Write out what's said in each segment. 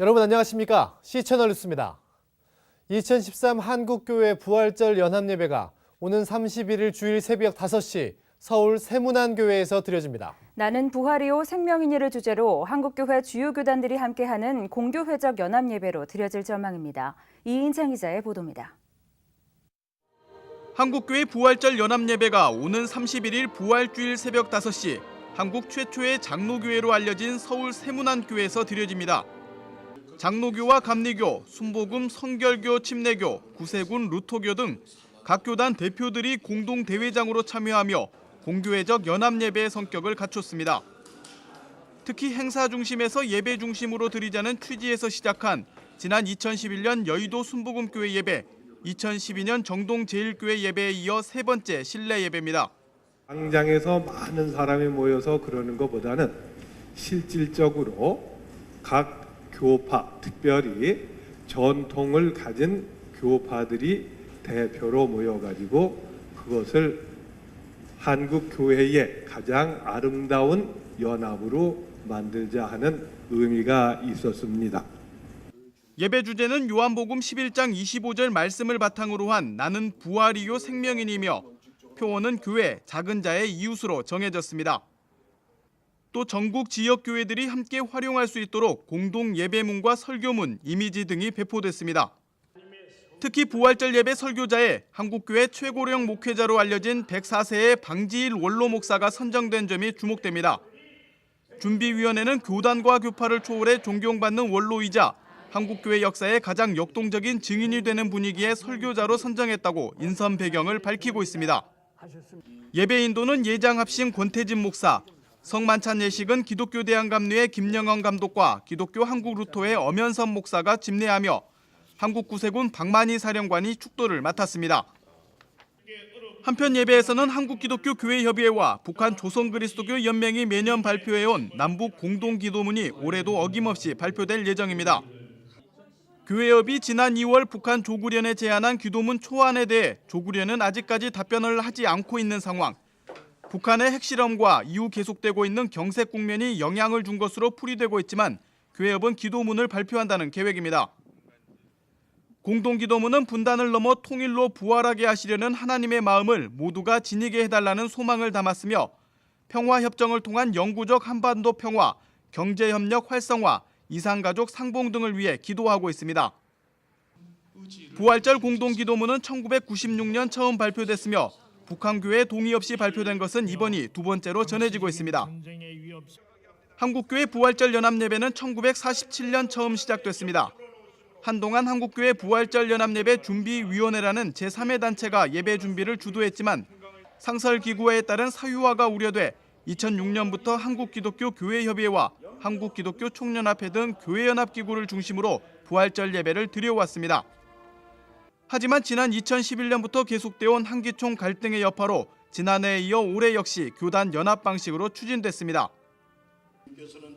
여러분 안녕하십니까? C채널 뉴스입니다. 2013 한국교회 부활절 연합예배가 오는 31일 주일 새벽 5시 서울 세문안교회에서 드려집니다. 나는 부활이요 생명이니를 주제로 한국교회 주요 교단들이 함께하는 공교회적 연합예배로 드려질 전망입니다. 이인창 기자의 보도입니다. 한국교회 부활절 연합예배가 오는 31일 부활주일 새벽 5시 한국 최초의 장로교회로 알려진 서울 세문안교회에서 드려집니다. 장로교와 감리교, 순복음, 성결교, 침례교, 구세군, 루터교 등 각 교단 대표들이 공동 대회장으로 참여하며 공교회적 연합예배의 성격을 갖췄습니다. 특히 행사 중심에서 예배 중심으로 드리자는 취지에서 시작한 지난 2011년 여의도 순복음교회 예배, 2012년 정동제일교회 예배에 이어 세 번째 실내 예배입니다. 광장에서 많은 사람이 모여서 그러는 것보다는 실질적으로 각 교파, 특별히 전통을 가진 교파들이 대표로 모여가지고 그것을 한국 교회의 가장 아름다운 연합으로 만들자 하는 의미가 있었습니다. 예배 주제는 요한복음 11장 25절 말씀을 바탕으로 한 나는 부활이요 생명이니며 표어는 교회, 작은 자의 이웃으로 정해졌습니다. 또 전국 지역 교회들이 함께 활용할 수 있도록 공동 예배문과 설교문, 이미지 등이 배포됐습니다. 특히 부활절 예배 설교자에 한국교회 최고령 목회자로 알려진 104세의 방지일 원로 목사가 선정된 점이 주목됩니다. 준비위원회는 교단과 교파를 초월해 존경받는 원로이자 한국교회 역사의 가장 역동적인 증인이 되는 분위기의 설교자로 선정했다고 인선 배경을 밝히고 있습니다. 예배 인도는 예장합신 권태진 목사, 성만찬 예식은 기독교 대한감리회 김영헌 감독과 기독교 한국루터회 엄현선 목사가 집례하며 한국 구세군 박만희 사령관이 축도를 맡았습니다. 한편 예배에서는 한국기독교교회협의회와 북한 조선그리스도교 연맹이 매년 발표해온 남북 공동기도문이 올해도 어김없이 발표될 예정입니다. 교회협이 지난 2월 북한 조국련에 제안한 기도문 초안에 대해 조국련은 아직까지 답변을 하지 않고 있는 상황. 북한의 핵실험과 이후 계속되고 있는 경색 국면이 영향을 준 것으로 풀이되고 있지만 교회협은 기도문을 발표한다는 계획입니다. 공동기도문은 분단을 넘어 통일로 부활하게 하시려는 하나님의 마음을 모두가 지니게 해달라는 소망을 담았으며 평화협정을 통한 영구적 한반도 평화, 경제협력 활성화, 이산가족 상봉 등을 위해 기도하고 있습니다. 부활절 공동기도문은 1996년 처음 발표됐으며 북한교회 동의 없이 발표된 것은 이번이 두 번째로 전해지고 있습니다. 한국교회 부활절 연합예배는 1947년 처음 시작됐습니다. 한동안 한국교회 부활절 연합예배 준비위원회라는 제3의 단체가 예배 준비를 주도했지만 상설기구화에 따른 사유화가 우려돼 2006년부터 한국기독교교회협의회와 한국기독교총연합회 등 교회연합기구를 중심으로 부활절 예배를 드려왔습니다. 하지만 지난 2011년부터 계속되어온 한기총 갈등의 여파로 지난해에 이어 올해 역시 교단 연합 방식으로 추진됐습니다.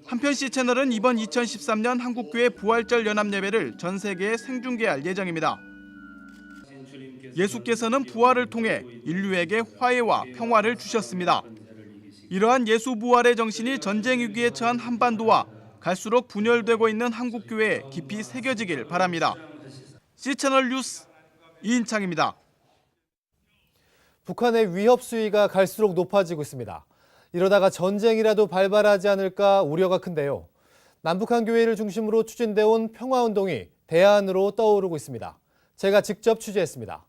한편 C채널은 이번 2013년 한국교회 부활절 연합예배를 전 세계에 생중계할 예정입니다. 예수께서는 부활을 통해 인류에게 화해와 평화를 주셨습니다. 이러한 예수 부활의 정신이 전쟁 위기에 처한 한반도와 갈수록 분열되고 있는 한국교회에 깊이 새겨지길 바랍니다. C채널 뉴스 이인창입니다. 북한의 위협 수위가 갈수록 높아지고 있습니다. 이러다가 전쟁이라도 발발하지 않을까 우려가 큰데요. 남북한 교회를 중심으로 추진되어 온 평화운동이 대안으로 떠오르고 있습니다. 제가 직접 취재했습니다.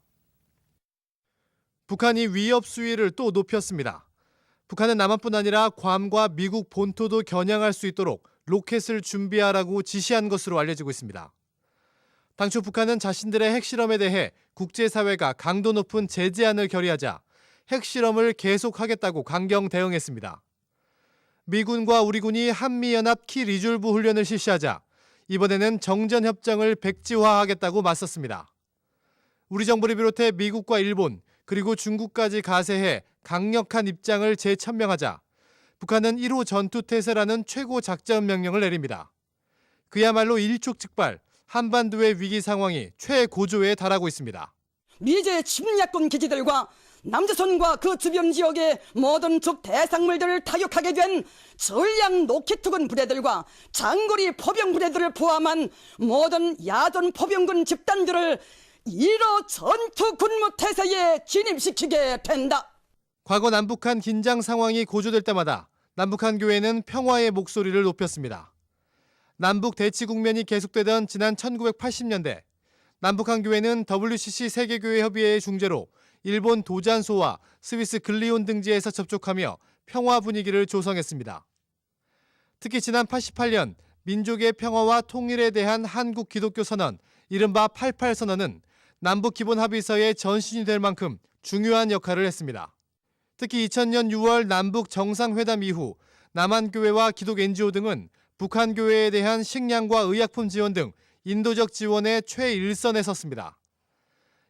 북한이 위협 수위를 또 높였습니다. 북한은 남한뿐 아니라 괌과 미국 본토도 겨냥할 수 있도록 로켓을 준비하라고 지시한 것으로 알려지고 있습니다. 당초 북한은 자신들의 핵실험에 대해 국제사회가 강도 높은 제재안을 결의하자 핵실험을 계속하겠다고 강경 대응했습니다. 미군과 우리 군이 한미연합 키 리졸브 훈련을 실시하자 이번에는 정전협정을 백지화하겠다고 맞섰습니다. 우리 정부를 비롯해 미국과 일본 그리고 중국까지 가세해 강력한 입장을 재천명하자 북한은 1호 전투태세라는 최고 작전 명령을 내립니다. 그야말로 일촉즉발 한반도의 위기 상황이 최고조에 달하고 있습니다. 미제의 침략군 기지들과 남조선과 그 주변 지역의 모든 적 대상물들을 타격하게 된 전량 로켓투군 부대들과 장거리 포병 부대들을 포함한 모든 야전 포병군 집단들을 1호 전투 군무 태세에 진입시키게 된다. 과거 남북한 긴장 상황이 고조될 때마다 남북한 교회는 평화의 목소리를 높였습니다. 남북 대치 국면이 계속되던 지난 1980년대 남북한 교회는 WCC 세계교회협의회의 중재로 일본 도잔소와 스위스 글리온 등지에서 접촉하며 평화 분위기를 조성했습니다. 특히 지난 88년 민족의 평화와 통일에 대한 한국 기독교 선언, 이른바 88선언은 남북 기본 합의서의 전신이 될 만큼 중요한 역할을 했습니다. 특히 2000년 6월 남북 정상회담 이후 남한교회와 기독 NGO 등은 북한 교회에 대한 식량과 의약품 지원 등 인도적 지원의 최일선에 섰습니다.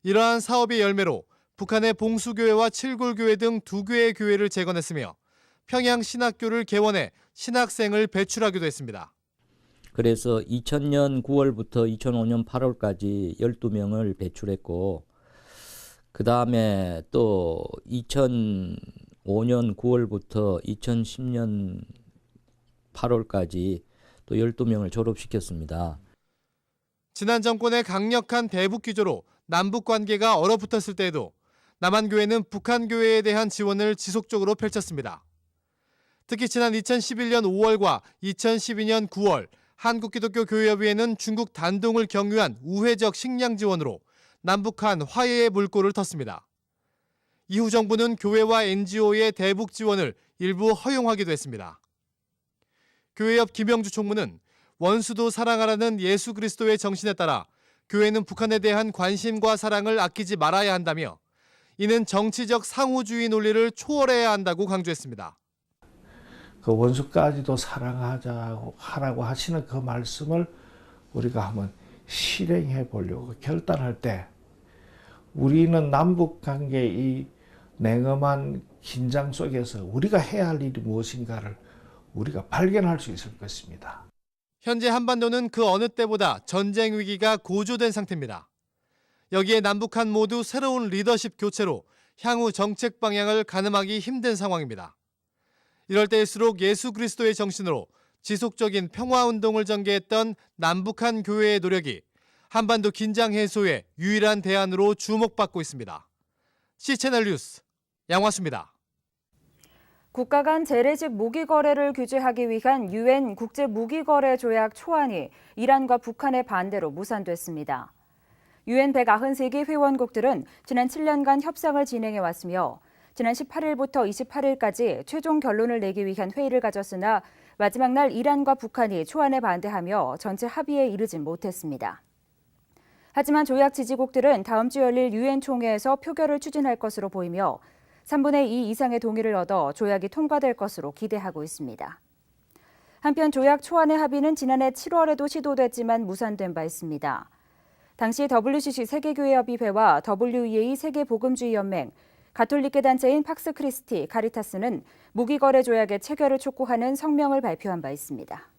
이러한 사업의 열매로 북한의 봉수교회와 칠골교회 등 2개의 교회를 재건했으며 평양 신학교를 개원해 신학생을 배출하기도 했습니다. 그래서 2000년 9월부터 2005년 8월까지 12명을 배출했고 그 다음에 또 2005년 9월부터 2010년 8월까지 또 12명을 졸업시켰습니다. 지난 정권의 강력한 대북 기조로 남북 관계가 얼어붙었을 때에도 남한교회는 북한 교회에 대한 지원을 지속적으로 펼쳤습니다. 특히 지난 2011년 5월과 2012년 9월 한국기독교교회협의회는 중국 단동을 경유한 우회적 식량 지원으로 남북한 화해의 물꼬를 텄습니다. 이후 정부는 교회와 NGO의 대북 지원을 일부 허용하기도 했습니다. 교회협 김영주 총무는 원수도 사랑하라는 예수 그리스도의 정신에 따라 교회는 북한에 대한 관심과 사랑을 아끼지 말아야 한다며 이는 정치적 상호주의 논리를 초월해야 한다고 강조했습니다. 그 원수까지도 사랑하자고 하라고 하시는 그 말씀을 우리가 한번 실행해 보려고 결단할 때 우리는 남북 관계 이 냉엄한 긴장 속에서 우리가 해야 할 일이 무엇인가를 우리가 발견할 수 있을 것입니다. 현재 한반도는 그 어느 때보다 전쟁 위기가 고조된 상태입니다. 여기에 남북한 모두 새로운 리더십 교체로 향후 정책 방향을 가늠하기 힘든 상황입니다. 이럴 때일수록 예수 그리스도의 정신으로 지속적인 평화운동을 전개했던 남북한 교회의 노력이 한반도 긴장 해소의 유일한 대안으로 주목받고 있습니다. C채널 뉴스 양화수입니다. 국가 간 재래식 무기 거래를 규제하기 위한 UN 국제무기거래 조약 초안이 이란과 북한의 반대로 무산됐습니다. UN 193개 회원국들은 지난 7년간 협상을 진행해 왔으며 지난 18일부터 28일까지 최종 결론을 내기 위한 회의를 가졌으나 마지막 날 이란과 북한이 초안에 반대하며 전체 합의에 이르진 못했습니다. 하지만 조약 지지국들은 다음 주 열릴 UN 총회에서 표결을 추진할 것으로 보이며 3분의 2 이상의 동의를 얻어 조약이 통과될 것으로 기대하고 있습니다. 한편 조약 초안의 합의는 지난해 7월에도 시도됐지만 무산된 바 있습니다. 당시 WCC 세계교회협의회와 WEA 세계복음주의연맹, 가톨릭계 단체인 팍스 크리스티 카리타스는 무기거래 조약의 체결을 촉구하는 성명을 발표한 바 있습니다.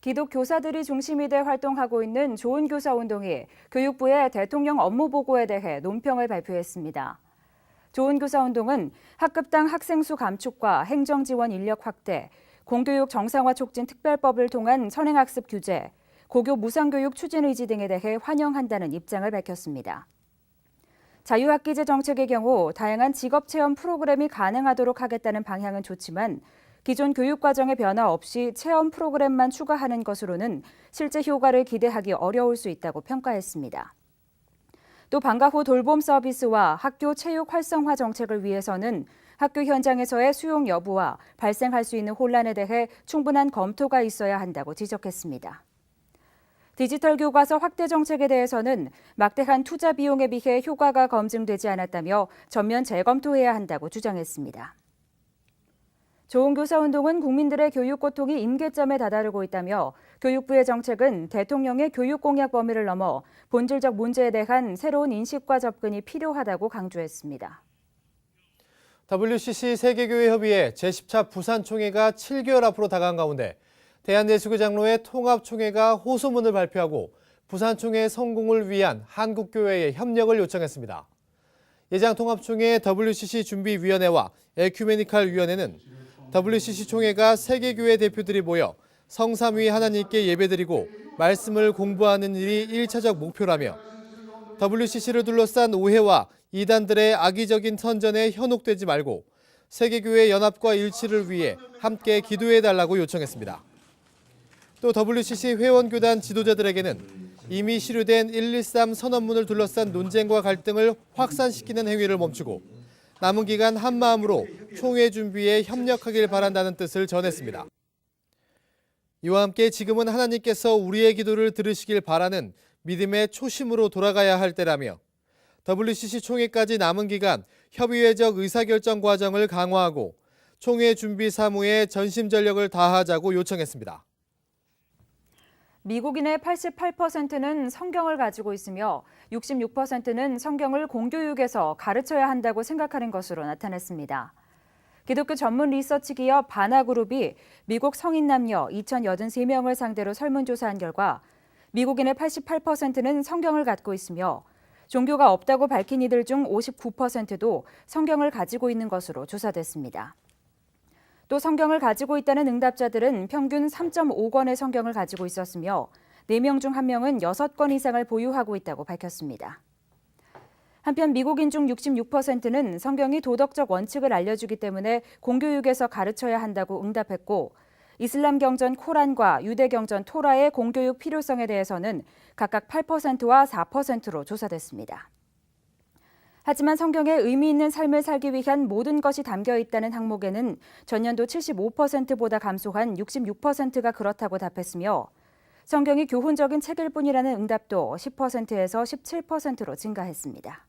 기독 교사들이 중심이 돼 활동하고 있는 좋은 교사 운동이 교육부의 대통령 업무 보고에 대해 논평을 발표했습니다. 좋은 교사 운동은 학급당 학생 수 감축과 행정 지원 인력 확대, 공교육 정상화 촉진 특별법을 통한 선행학습 규제, 고교 무상교육 추진 의지 등에 대해 환영한다는 입장을 밝혔습니다. 자유학기제 정책의 경우 다양한 직업체험 프로그램이 가능하도록 하겠다는 방향은 좋지만 기존 교육과정의 변화 없이 체험 프로그램만 추가하는 것으로는 실제 효과를 기대하기 어려울 수 있다고 평가했습니다. 또 방과 후 돌봄 서비스와 학교 체육 활성화 정책을 위해서는 학교 현장에서의 수용 여부와 발생할 수 있는 혼란에 대해 충분한 검토가 있어야 한다고 지적했습니다. 디지털 교과서 확대 정책에 대해서는 막대한 투자 비용에 비해 효과가 검증되지 않았다며 전면 재검토해야 한다고 주장했습니다. 좋은 교사 운동은 국민들의 교육 고통이 임계점에 다다르고 있다며 교육부의 정책은 대통령의 교육 공약 범위를 넘어 본질적 문제에 대한 새로운 인식과 접근이 필요하다고 강조했습니다. WCC 세계교회협의회 제10차 부산총회가 7개월 앞으로 다가간 가운데 대한예수교 장로회 통합총회가 호소문을 발표하고 부산총회 성공을 위한 한국교회의 협력을 요청했습니다. 예장통합총회 WCC 준비위원회와 에큐메니칼 위원회는 WCC 총회가 세계교회 대표들이 모여 성삼위 하나님께 예배드리고 말씀을 공부하는 일이 1차적 목표라며 WCC를 둘러싼 오해와 이단들의 악의적인 선전에 현혹되지 말고 세계교회 연합과 일치를 위해 함께 기도해달라고 요청했습니다. 또 WCC 회원교단 지도자들에게는 이미 시류된 113 선언문을 둘러싼 논쟁과 갈등을 확산시키는 행위를 멈추고 남은 기간 한마음으로 총회 준비에 협력하길 바란다는 뜻을 전했습니다. 이와 함께 지금은 하나님께서 우리의 기도를 들으시길 바라는 믿음의 초심으로 돌아가야 할 때라며 WCC 총회까지 남은 기간 협의회적 의사결정 과정을 강화하고 총회 준비 사무에 전심전력을 다하자고 요청했습니다. 미국인의 88%는 성경을 가지고 있으며 66%는 성경을 공교육에서 가르쳐야 한다고 생각하는 것으로 나타났습니다. 기독교 전문 리서치 기업 바나그룹이 미국 성인 남녀 2,083명을 상대로 설문조사한 결과 미국인의 88%는 성경을 갖고 있으며 종교가 없다고 밝힌 이들 중 59%도 성경을 가지고 있는 것으로 조사됐습니다. 또 성경을 가지고 있다는 응답자들은 평균 3.5권의 성경을 가지고 있었으며 4명 중 1명은 6권 이상을 보유하고 있다고 밝혔습니다. 한편 미국인 중 66%는 성경이 도덕적 원칙을 알려주기 때문에 공교육에서 가르쳐야 한다고 응답했고 이슬람 경전 코란과 유대 경전 토라의 공교육 필요성에 대해서는 각각 8%와 4%로 조사됐습니다. 하지만 성경에 의미 있는 삶을 살기 위한 모든 것이 담겨 있다는 항목에는 전년도 75%보다 감소한 66%가 그렇다고 답했으며 성경이 교훈적인 책일 뿐이라는 응답도 10%에서 17%로 증가했습니다.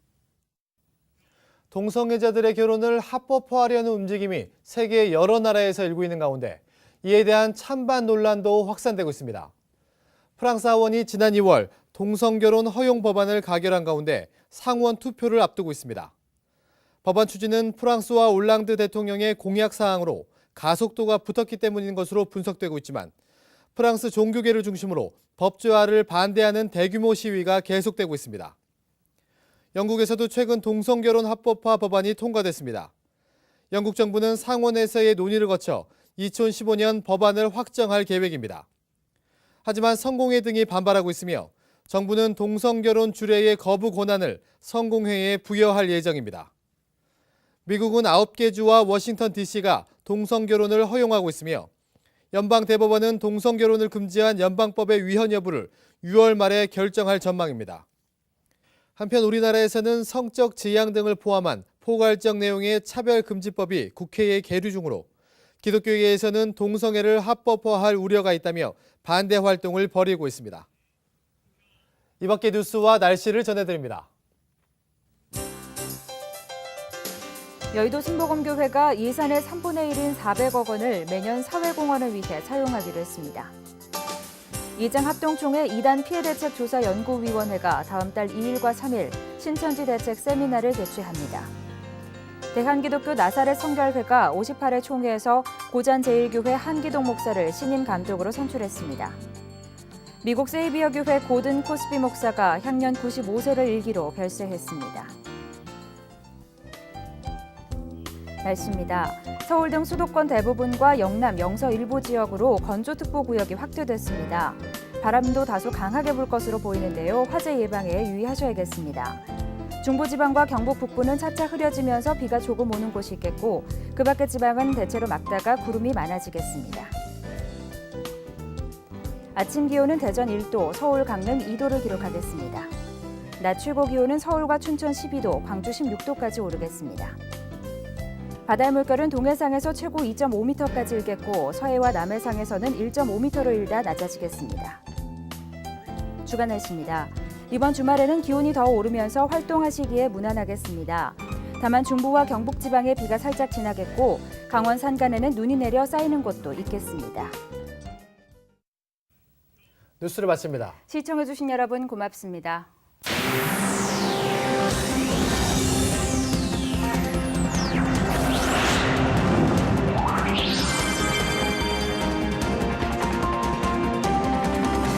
동성애자들의 결혼을 합법화하려는 움직임이 세계 여러 나라에서 일고 있는 가운데 이에 대한 찬반 논란도 확산되고 있습니다. 프랑스 하원이 지난 2월 동성결혼 허용 법안을 가결한 가운데 상원 투표를 앞두고 있습니다. 법안 추진은 프랑스와 올랑드 대통령의 공약 사항으로 가속도가 붙었기 때문인 것으로 분석되고 있지만 프랑스 종교계를 중심으로 법제화를 반대하는 대규모 시위가 계속되고 있습니다. 영국에서도 최근 동성결혼 합법화 법안이 통과됐습니다. 영국 정부는 상원에서의 논의를 거쳐 2015년 법안을 확정할 계획입니다. 하지만 성공회 등이 반발하고 있으며 정부는 동성결혼 주례의 거부 권한을 성공회에 부여할 예정입니다. 미국은 9개 주와 워싱턴 DC가 동성결혼을 허용하고 있으며 연방대법원은 동성결혼을 금지한 연방법의 위헌 여부를 6월 말에 결정할 전망입니다. 한편 우리나라에서는 성적 지향 등을 포함한 포괄적 내용의 차별금지법이 국회에 계류 중으로 기독교계에서는 동성애를 합법화할 우려가 있다며 반대 활동을 벌이고 있습니다. 이 밖의 뉴스와 날씨를 전해드립니다. 여의도 신보검교회가 예산의 3분의 1인 400억 원을 매년 사회공헌을 위해 사용하기로 했습니다. 예장합동총회 2단 피해대책조사연구위원회가 다음 달 2일과 3일 신천지 대책 세미나를 개최합니다. 대한기독교 나사렛 성결회가 58회 총회에서 고잔제일교회 한기동 목사를 신임 감독으로 선출했습니다. 미국 세이비어 교회 고든 코스비 목사가 향년 95세를 일기로 별세했습니다. 날씨입니다. 서울 등 수도권 대부분과 영남, 영서 일부 지역으로 건조특보구역이 확대됐습니다. 바람도 다소 강하게 불 것으로 보이는데요. 화재 예방에 유의하셔야겠습니다. 중부지방과 경북 북부는 차차 흐려지면서 비가 조금 오는 곳이 있겠고 그 밖의 지방은 대체로 맑다가 구름이 많아지겠습니다. 아침 기온은 대전 1도, 서울 강릉 2도를 기록하겠습니다. 낮 최고 기온은 서울과 춘천 12도, 광주 16도까지 오르겠습니다. 바다의 물결은 동해상에서 최고 2.5m까지 일겠고 서해와 남해상에서는 1.5m로 일다 낮아지겠습니다. 주간 날씨입니다. 이번 주말에는 기온이 더 오르면서 활동하시기에 무난하겠습니다. 다만 중부와 경북 지방에 비가 살짝 지나겠고 강원 산간에는 눈이 내려 쌓이는 곳도 있겠습니다. 뉴스를 마칩니다. 시청해주신 여러분 고맙습니다.